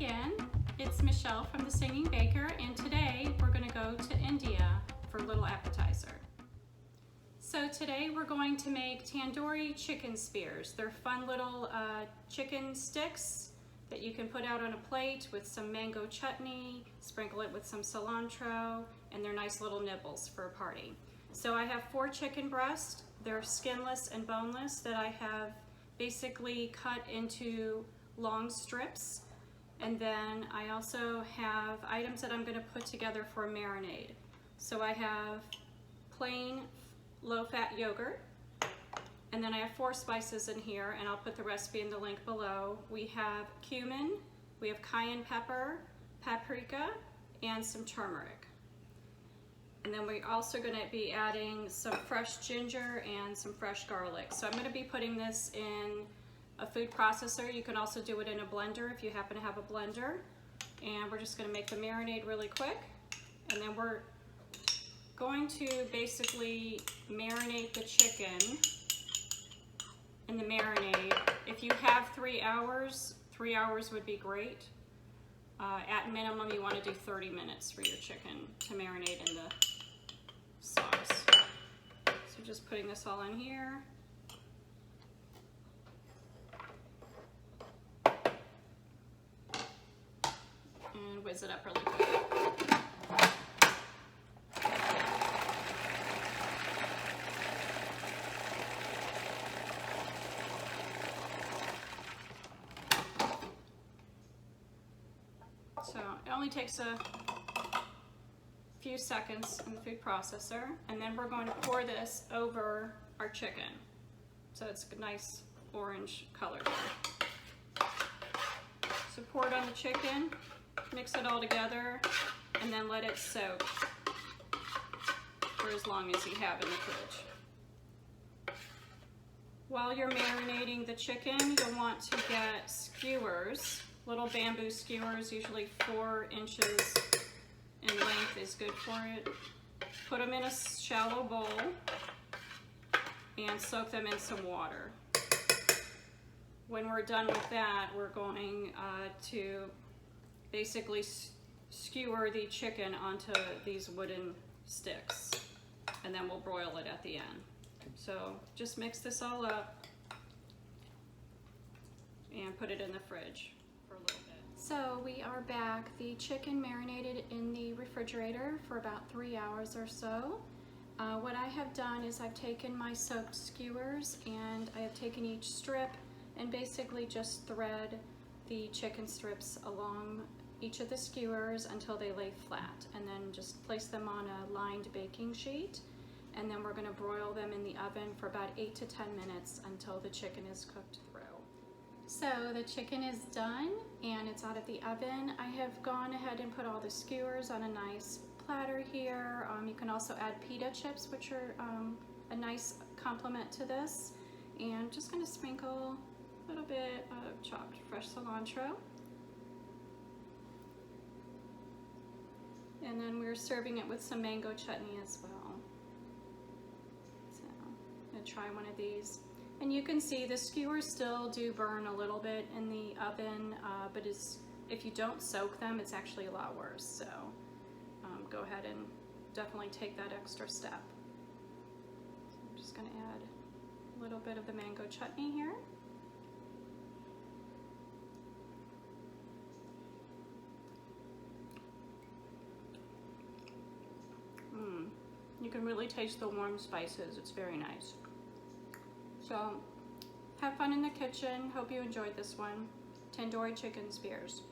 again. It's Michelle from the Singing Baker, and today we're going to go to India for a little appetizer. So today we're going to make Tandoori Chicken Skewers. They're fun little chicken sticks that you can put out on a plate with some mango chutney, sprinkle it with some cilantro, and they're nice little nibbles for a party. So I have 4 chicken breasts. They're skinless and boneless that I have basically cut into long strips. And then I also have items that I'm going to put together for a marinade. So I have plain low-fat yogurt, and then I have 4 spices in here, and I'll put the recipe in the link below. We have cumin, we have cayenne pepper, paprika, and some turmeric. And then we're also going to be adding some fresh ginger and some fresh garlic. So I'm going to be putting this in a food processor. You can also do it in a blender if you happen to have a blender. And we're just going to make the marinade really quick. And then we're going to basically marinate the chicken in the marinade. If you have 3 hours, 3 hours would be great. At minimum, you want to do 30 minutes for your chicken to marinate in the sauce. So just putting this all in here. And whiz it up really quick. So it only takes a few seconds in the food processor, and then we're going to pour this over our chicken. So it's a nice orange color here. So pour it on the chicken, mix it all together, and then let it soak for as long as you have in the fridge. While you're marinating the chicken, you'll want to get skewers, little bamboo skewers, usually 4 inches in length is good for it. Put them in a shallow bowl and soak them in some water. When we're done with that, we're going to basically skewer the chicken onto these wooden sticks, and then we'll broil it at the end. So just mix this all up and put it in the fridge for a little bit. So we are back. The chicken marinated in the refrigerator for about 3 hours or so. What I have done is I've taken my soaked skewers and I have taken each strip and basically just thread the chicken strips along each of the skewers until they lay flat, and then just place them on a lined baking sheet, and then we're going to broil them in the oven for about 8 to 10 minutes until the chicken is cooked through. So the chicken is done and it's out of the oven. I have gone ahead and put all the skewers on a nice platter here. You can also add pita chips, which are a nice complement to this. And just going to sprinkle a little bit of chopped fresh cilantro. And then we're serving it with some mango chutney as well. So I'm going to try one of these. And you can see the skewers still do burn a little bit in the oven, but if you don't soak them, it's actually a lot worse. So go ahead and definitely take that extra step. So I'm just going to add a little bit of the mango chutney here. You can really taste the warm spices. It's very nice. So have fun in the kitchen. Hope you enjoyed this one. Tandoori Chicken Skewers.